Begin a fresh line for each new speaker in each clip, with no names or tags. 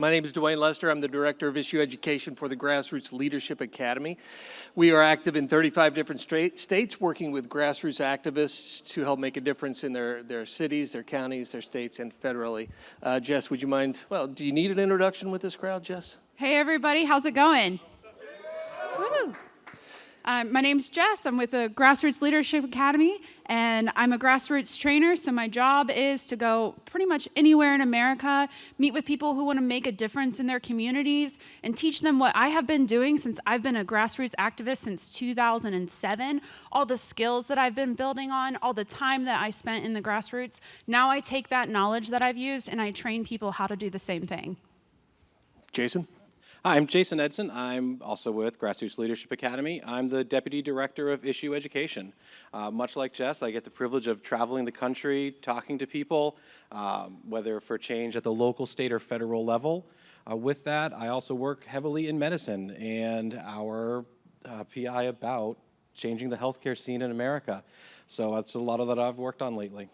My name is Duane Lester. I'm the Director of Issue Education for the Grassroots Leadership Academy. We are active in 35 different states, working with grassroots activists to help make a difference in their cities, their counties, their states, and federally. Jess, would you mind, do you need an introduction with this crowd, Jess?
Hey everybody, how's it going? Woo. My name's Jess. I'm with the Grassroots Leadership Academy, and I'm a grassroots trainer, so my job is to go pretty much anywhere in America, meet with people who want to make a difference in their communities, and teach them what I have been doing since I've been a grassroots activist since 2007, all the skills that I've been building on, all the time that I spent in the grassroots. Now I take that knowledge that I've used and I train people how to do the same thing.
Jason?
Hi, I'm Jason Edson. I'm also with Grassroots Leadership Academy. I'm the Deputy Director of Issue Education. Much like Jess, I get the privilege of traveling the country, talking to people, whether for change at the local, state, or federal level. With that, I also work heavily in medicine and our PI about changing the healthcare scene in America. So that's a lot of that I've worked on lately.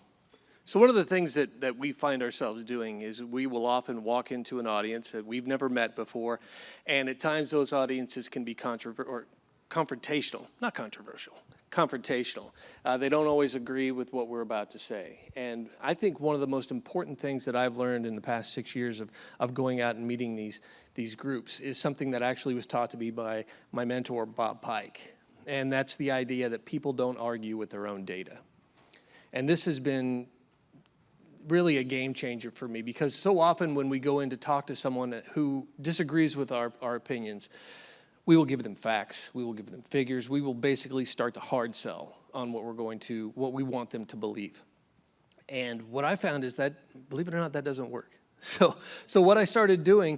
So one of the things that we find ourselves doing is we will often walk into an audience that we've never met before, and at times those audiences can be confrontational, not controversial, confrontational. They don't always agree with what we're about to say. And I think one of the most important things that I've learned in the past 6 years of going out and meeting these groups is something that actually was taught to me by my mentor, Bob Pike. And that's the idea that people don't argue with their own data. And this has been really a game changer for me, because so often when we go in to talk to someone who disagrees with our opinions, we will give them facts, we will give them figures, we will basically start to hard sell on what we want them to believe. And what I found is that, believe it or not, that doesn't work. So what I started doing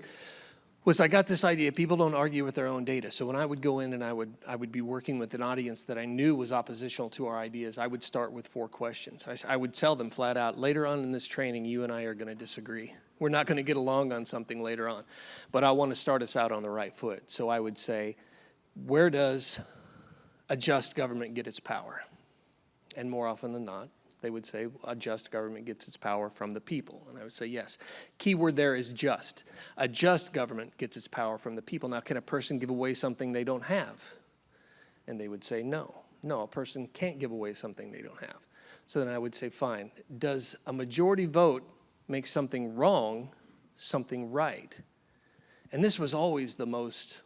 was I got this idea, people don't argue with their own data. So when I would go in and I would be working with an audience that I knew was oppositional to our ideas, I would start with 4 questions. I would tell them flat out, later on in this training, you and I are going to disagree. We're not going to get along on something later on. But I want to start us out on the right foot. So I would say, where does a just government get its power? And more often than not, they would say a just government gets its power from the people. And I would say, yes. Key word there is just. A just government gets its power from the people. Now, can a person give away something they don't have? And they would say, no. No, a person can't give away something they don't have. So then I would say, fine. Does a majority vote make something wrong something right? And this was always the most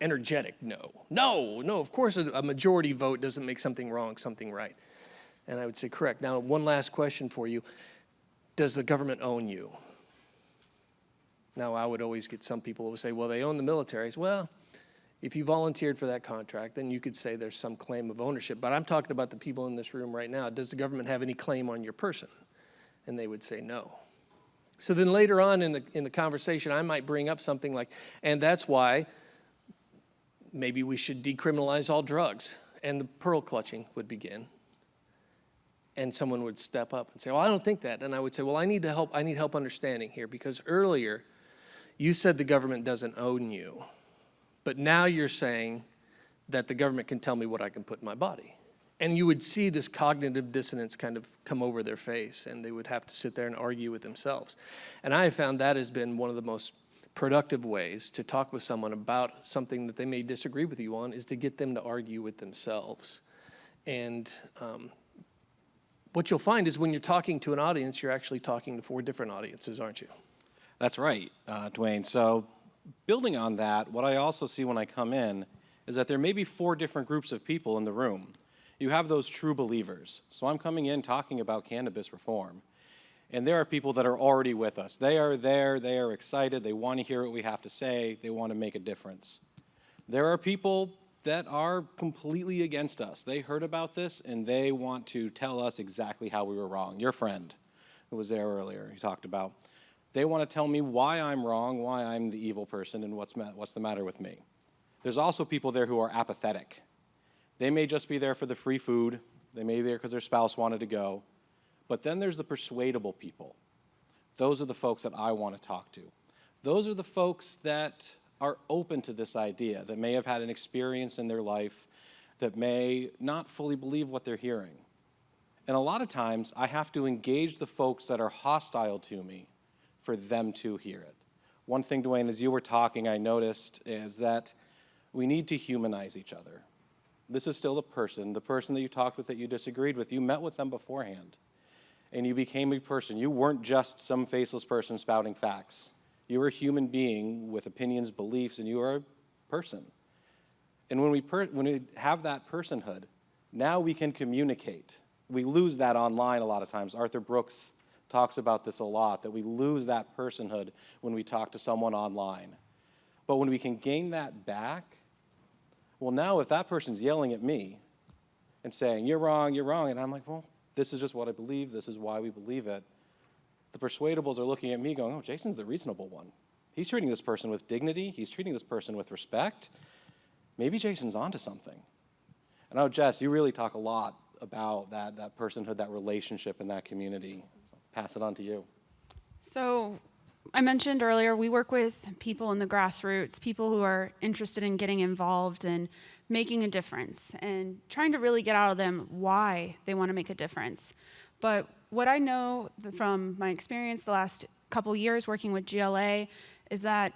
energetic no. No, of course a majority vote doesn't make something wrong something right. And I would say, correct. Now, one last question for you. Does the government own you? Now, I would always get some people who would say, well, they own the militaries. Well, if you volunteered for that contract, then you could say there's some claim of ownership. But I'm talking about the people in this room right now. Does the government have any claim on your person? And they would say no. So then later on in the conversation, I might bring up something like, and that's why maybe we should decriminalize all drugs. And the pearl clutching would begin. And someone would step up and say, well, I don't think that. And I would say, well, I need help understanding here, because earlier you said the government doesn't own you. But now you're saying that the government can tell me what I can put in my body. And you would see this cognitive dissonance kind of come over their face, and they would have to sit there and argue with themselves. And I have found that has been one of the most productive ways to talk with someone about something that they may disagree with you on, is to get them to argue with themselves. And what you'll find is when you're talking to an audience, you're actually talking to 4 different audiences, aren't you?
That's right, Duane. So building on that, what I also see when I come in is that there may be 4 different groups of people in the room. You have those true believers. So I'm coming in talking about cannabis reform. And there are people that are already with us. They are there, they are excited, they want to hear what we have to say, they want to make a difference. There are people that are completely against us. They heard about this and they want to tell us exactly how we were wrong. Your friend who was there earlier, he talked about, they want to tell me why I'm wrong, why I'm the evil person, and what's the matter with me. There's also people there who are apathetic. They may just be there for the free food. They may be there because their spouse wanted to go. But then there's the persuadable people. Those are the folks that I want to talk to. Those are the folks that are open to this idea, that may have had an experience in their life, that may not fully believe what they're hearing. And a lot of times, I have to engage the folks that are hostile to me for them to hear it. one thing, Duane, as you were talking, I noticed is that we need to humanize each other. This is still the person that you talked with that you disagreed with. You met with them beforehand, and you became a person. You weren't just some faceless person spouting facts. You were a human being with opinions, beliefs, and you are a person. And when we have that personhood, now we can communicate. We lose that online a lot of times. Arthur Brooks talks about this a lot, that we lose that personhood when we talk to someone online. But when we can gain that back, well, now if that person's yelling at me and saying, you're wrong, and I'm like, well, this is just what I believe, this is why we believe it, the persuadables are looking at me going, oh, Jason's the reasonable one. He's treating this person with dignity, he's treating this person with respect. Maybe Jason's onto something. And I know, Jess, you really talk a lot about that personhood, that relationship in that community. Pass it on to you.
So I mentioned earlier, we work with people in the grassroots, people who are interested in getting involved and making a difference and trying to really get out of them why they want to make a difference. But what I know from my experience the last couple years working with GLA is that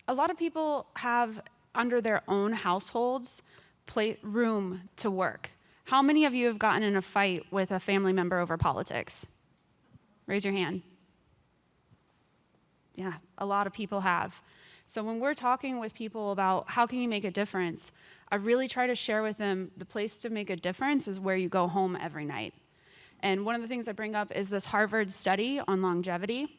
a lot of people have under their own households room to work. How many of you have gotten in a fight with a family member over politics? Raise your hand. Yeah, a lot of people have. So when we're talking with people about how can you make a difference, I really try to share with them the place to make a difference is where you go home every night. And one of the things I bring up is this Harvard study on longevity.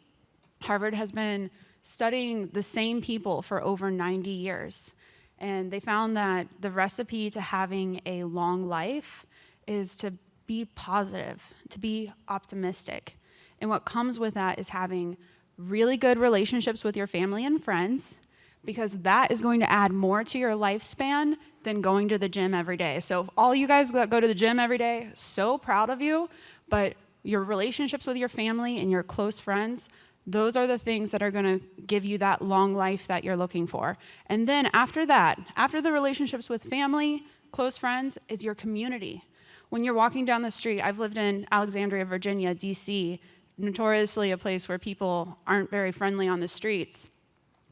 Harvard has been studying the same people for over 90 years. And they found that the recipe to having a long life is to be positive, to be optimistic. And what comes with that is having really good relationships with your family and friends, because that is going to add more to your lifespan than going to the gym every day. So all you guys that go to the gym every day, so proud of you, but your relationships with your family and your close friends, those are the things that are going to give you that long life that you're looking for. And then after that, after the relationships with family, close friends, is your community. When you're walking down the street, I've lived in Alexandria, Virginia, DC, notoriously a place where people aren't very friendly on the streets.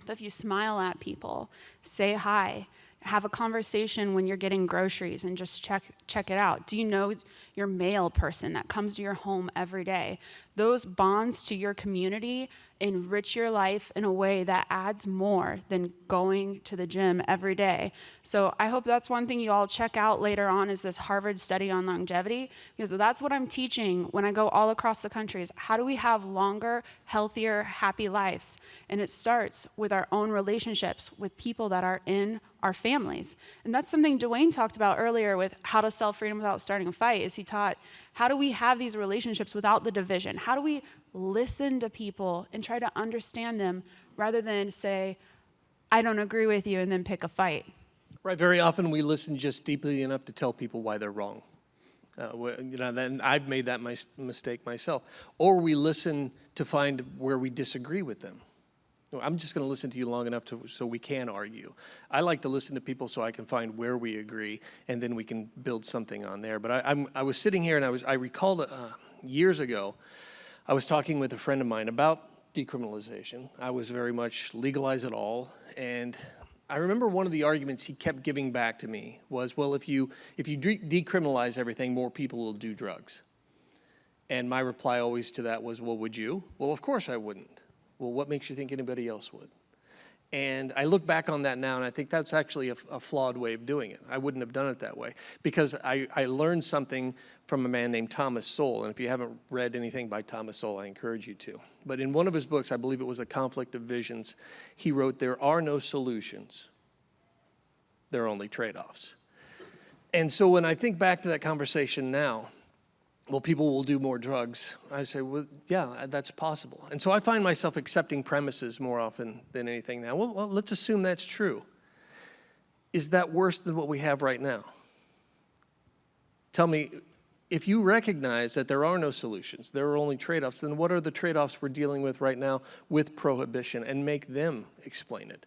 But if you smile at people, say hi, have a conversation when you're getting groceries and just check it out. Do you know your mail person that comes to your home every day? Those bonds to your community enrich your life in a way that adds more than going to the gym every day. So I hope that's one thing you all check out later on is this Harvard study on longevity, because that's what I'm teaching when I go all across the country is how do we have longer, healthier, happy lives? And it starts with our own relationships with people that are in our families. And that's something Duane talked about earlier with how to sell freedom without starting a fight, is he taught how do we have these relationships without the division? How do we listen to people and try to understand them rather than say, I don't agree with you, and then pick a fight?
Right, very often we listen just deeply enough to tell people why they're wrong. Then I've made that mistake myself. Or we listen to find where we disagree with them. I'm just going to listen to you long enough so we can argue. I like to listen to people so I can find where we agree, and then we can build something on there. But I was sitting here, and I recalled years ago, I was talking with a friend of mine about decriminalization. I was very much legalize it all, and I remember one of the arguments he kept giving back to me was, well, if you decriminalize everything, more people will do drugs. And my reply always to that was, well, would you? Well, of course I wouldn't. Well, what makes you think anybody else would? And I look back on that now, and I think that's actually a flawed way of doing it. I wouldn't have done it that way, because I learned something from a man named Thomas Sowell. And if you haven't read anything by Thomas Sowell, I encourage you to. But in one of his books, I believe it was A Conflict of Visions, he wrote, there are no solutions. There are only trade-offs. And so when I think back to that conversation now, well, people will do more drugs. I say, well, yeah, that's possible. And so I find myself accepting premises more often than anything now. Well, let's assume that's true. Is that worse than what we have right now? Tell me, if you recognize that there are no solutions, there are only trade-offs, then what are the trade-offs we're dealing with right now with prohibition, and make them explain it?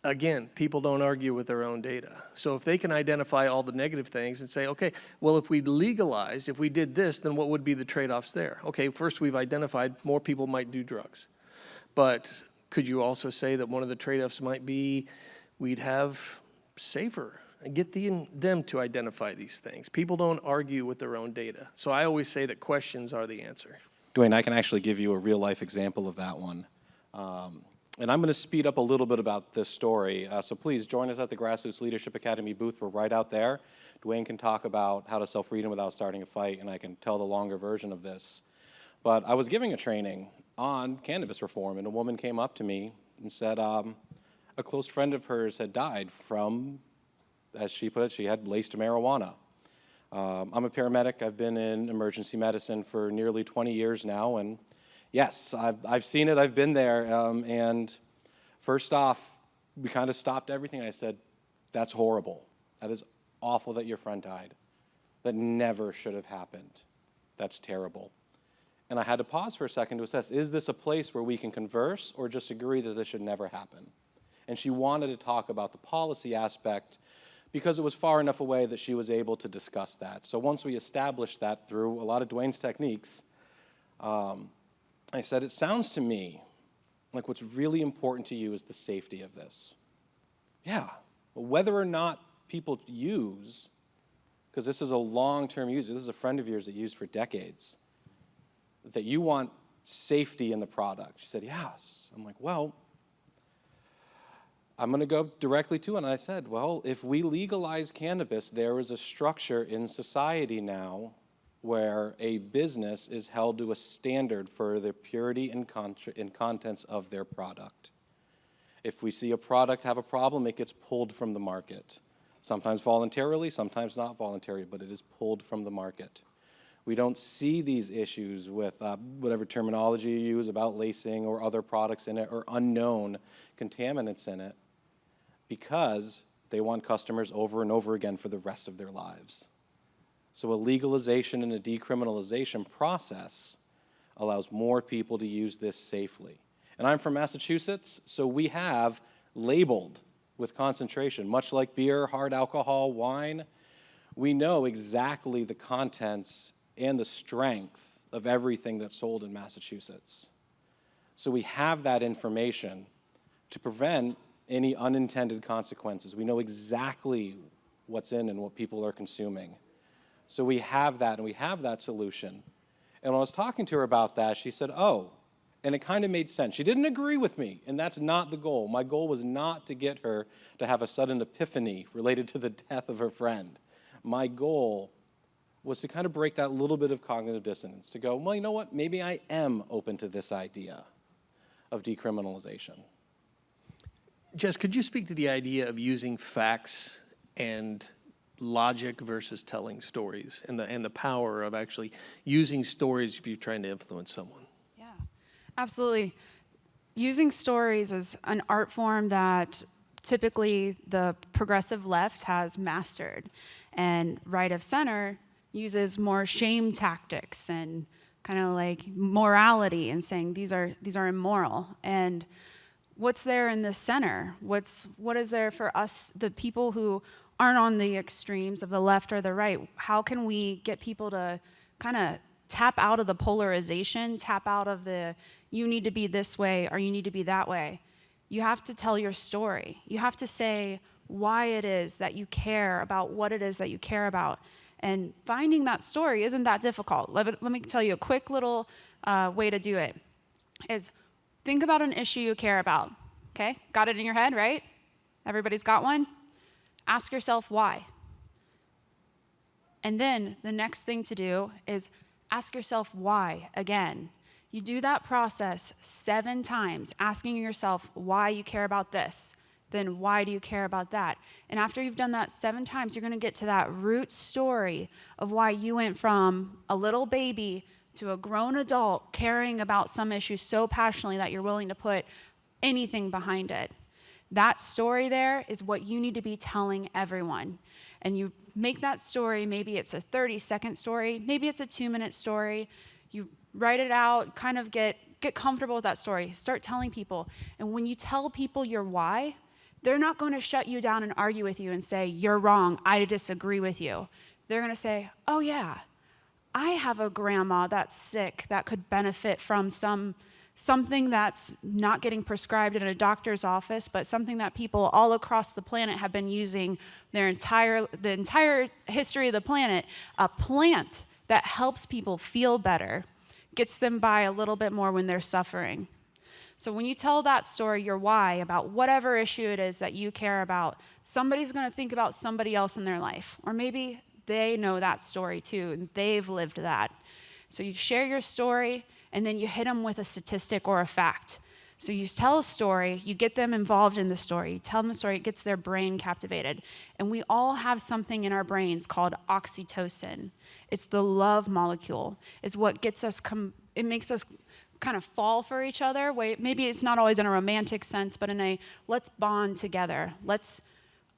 Again, people don't argue with their own data. So if they can identify all the negative things and say, okay, well, if we legalized, if we did this, then what would be the trade-offs there? Okay, first we've identified more people might do drugs. But Could you also say that one of the trade-offs might be we'd have safer and get them to identify these things? People don't argue with their own data. So I always say that questions are the answer.
Duane, I can actually give you a real-life example of that one. And I'm going to speed up a little bit about this story. So please join us at the Grassroots Leadership Academy booth. We're right out there. Duane can talk about how to sell freedom without starting a fight, and I can tell the longer version of this. But I was giving a training on cannabis reform, and a woman came up to me and said a close friend of hers had died from, as she put it, she had laced marijuana. I'm a paramedic. I've been in emergency medicine for nearly 20 years now, and yes, I've seen it. I've been there. And first off, we kind of stopped everything. I said, that's horrible. That is awful that your friend died. That never should have happened. That's terrible. And I had to pause for a second to assess, is this a place where we can converse or just agree that this should never happen? And she wanted to talk about the policy aspect because it was far enough away that she was able to discuss that. So once we established that through a lot of Duane's techniques, I said, it sounds to me like what's really important to you is the safety of this. Yeah, whether or not people use, because this is a long-term user, this is a friend of yours that used for decades, that you want safety in the product. She said, yes. I'm like, well, I'm going to go directly to it. And I said, well, if we legalize cannabis, there is a structure in society now where a business is held to a standard for the purity and contents of their product. If we see a product have a problem, it gets pulled from the market. Sometimes voluntarily, sometimes not voluntarily, but it is pulled from the market. We don't see these issues with whatever terminology you use about lacing or other products in it or unknown contaminants in it because they want customers over and over again for the rest of their lives. So a legalization and a decriminalization process allows more people to use this safely. And I'm from Massachusetts, so we have labeled with concentration, much like beer, hard alcohol, wine. We know exactly the contents and the strength of everything that's sold in Massachusetts. So we have that information to prevent any unintended consequences. We know exactly what's in and what people are consuming. So we have that, and we have that solution. And when I was talking to her about that, she said, oh, and it kind of made sense. She didn't agree with me, and that's not the goal. My goal was not to get her to have a sudden epiphany related to the death of her friend. My goal was to kind of break that little bit of cognitive dissonance, to go, well, you know what, maybe I am open to this idea of decriminalization.
Jess, could you speak to the idea of using facts and logic versus telling stories and the power of actually using stories if you're trying to influence someone?
Yeah, absolutely. Using stories is an art form that typically the progressive left has mastered, and right of center uses more shame tactics and kind of like morality and saying these are immoral. And what's there in the center? What is there for us, the people who aren't on the extremes of the left or the right? How can we get people to kind of tap out of the polarization, tap out of the you need to be this way or you need to be that way? You have to tell your story. You have to say why it is that you care about what it is that you care about. And finding that story isn't that difficult. Let me tell you a quick little way to do it is think about an issue you care about, okay? Got it in your head, right? Everybody's got one? Ask yourself why. And then the next thing to do is ask yourself why again. You do that process 7 times, asking yourself why you care about this, then why do you care about that? And after you've done that 7 times, you're gonna get to that root story of why you went from a little baby to a grown adult caring about some issue so passionately that you're willing to put anything behind it. That story there is what you need to be telling everyone. And you make that story, maybe it's a 30-second story, maybe it's a 2-minute story. You write it out, kind of get comfortable with that story. Start telling people. And when you tell people your why, they're not going to shut you down and argue with you and say, you're wrong, I disagree with you. They're going to say, oh yeah, I have a grandma that's sick that could benefit from some something that's not getting prescribed in a doctor's office, but something that people all across the planet have been using the entire history of the planet, a plant that helps people feel better, gets them by a little bit more when they're suffering. So when you tell that story, your why, about whatever issue it is that you care about, somebody's going to think about somebody else in their life. Or maybe they know that story too, and they've lived that. So you share your story, and then you hit them with a statistic or a fact. So you tell a story, you get them involved in the story, you tell them the story, it gets their brain captivated. And we all have something in our brains called oxytocin. It's the love molecule. It's what gets us, it makes us kind of fall for each other. Maybe it's not always in a romantic sense, but in a let's bond together.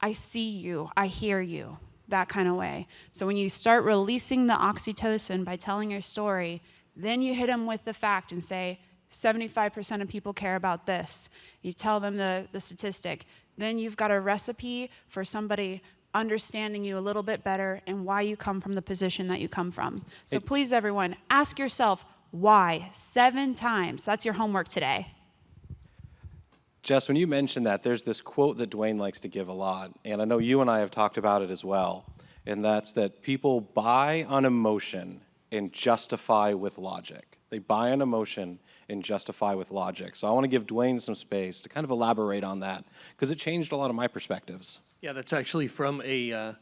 I see you, I hear you, that kind of way. So when you start releasing the oxytocin by telling your story, then you hit them with the fact and say, 75% of people care about this. You tell them the statistic. Then you've got a recipe for somebody understanding you a little bit better and why you come from the position that you come from. So please, everyone, ask yourself, why? 7 times. That's your homework today.
Jess, when you mentioned that, there's this quote that Duane likes to give a lot, and I know you and I have talked about it as well, and that's that people buy on emotion and justify with logic. They buy on emotion and justify with logic. So I want to give Duane some space to kind of elaborate on that, because it changed a lot of my perspectives.
Yeah, that's actually from a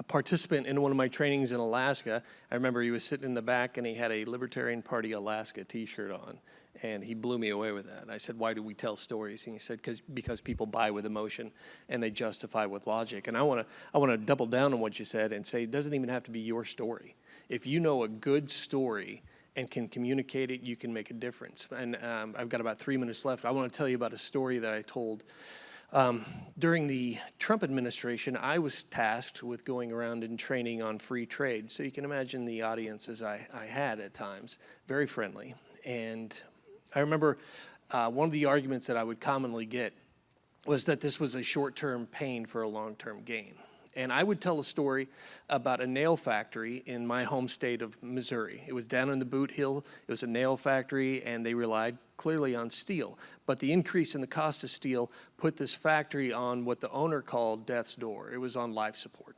participant in one of my trainings in Alaska. I remember he was sitting in the back and he had a Libertarian Party Alaska t-shirt on, and he blew me away with that. I said, why do we tell stories? And he said, because people buy with emotion and they justify with logic. And I want to double down on what you said and say it doesn't even have to be your story. If you know a good story and can communicate it, you can make a difference. And I've got about 3 minutes left. I want to tell you about a story that I told. During the Trump administration, I was tasked with going around and training on free trade. So you can imagine the audiences I had at times, very friendly. And I remember one of the arguments that I would commonly get was that this was a short-term pain for a long-term gain. And I would tell a story about a nail factory in my home state of Missouri. It was down in the Boot Hill. It was a nail factory, and they relied clearly on steel. But the increase in the cost of steel put this factory on what the owner called death's door. It was on life support.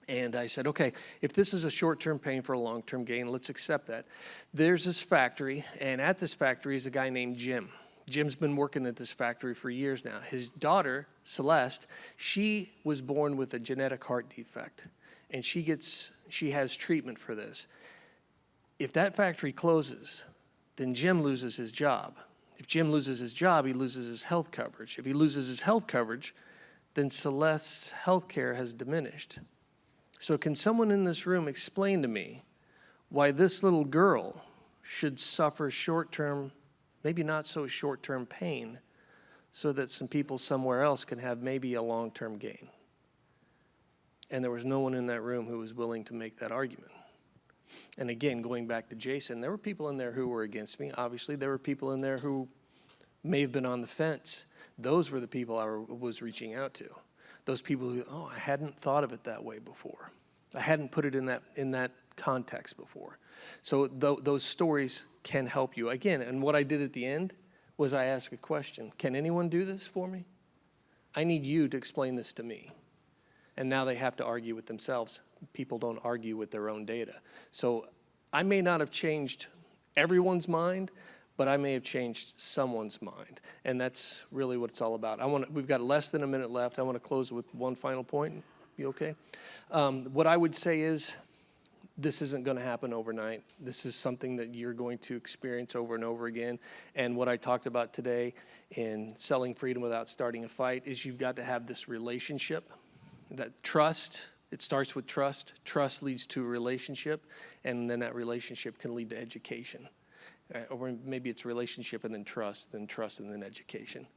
And I said, okay, if this is a short-term pain for a long-term gain, let's accept that. There's this factory, and at this factory is a guy named Jim. Jim's been working at this factory for years now. His daughter, Celeste, she was born with a genetic heart defect, and she has treatment for this. If that factory closes, then Jim loses his job. If Jim loses his job, he loses his health coverage. If he loses his health coverage, then Celeste's health care has diminished. So can someone in this room explain to me why this little girl should suffer short-term, maybe not so short-term pain, so that some people somewhere else can have maybe a long-term gain? And there was no one in that room who was willing to make that argument. And again, going back to Jason, there were people in there who were against me. Obviously, there were people in there who may have been on the fence. Those were the people I was reaching out to. Those people who, I hadn't thought of it that way before. I hadn't put it in that context before. So those stories can help you. Again, and what I did at the end was I asked a question. Can anyone do this for me? I need you to explain this to me. And now they have to argue with themselves. People don't argue with their own data. So I may not have changed everyone's mind, but I may have changed someone's mind. And that's really what it's all about. We've got less than a minute left. I want to close with one final point. You okay? What I would say is, this isn't going to happen overnight. This is something that you're going to experience over and over again. And what I talked about today in selling freedom without starting a fight is you've got to have this relationship, that trust. It starts with trust. Trust leads to a relationship, and then that relationship can lead to education. Or maybe it's relationship and then trust and then education.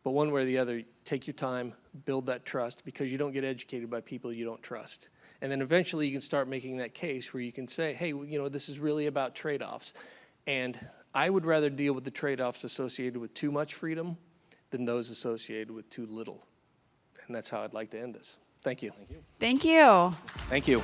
But one way or the other, take your time, build that trust, because you don't get educated by people you don't trust. And then eventually you can start making that case where you can say, hey, this is really about trade-offs. And I would rather deal with the trade-offs associated with too much freedom than those associated with too little. And that's how I'd like to end this. Thank you.
Thank you.
Thank you.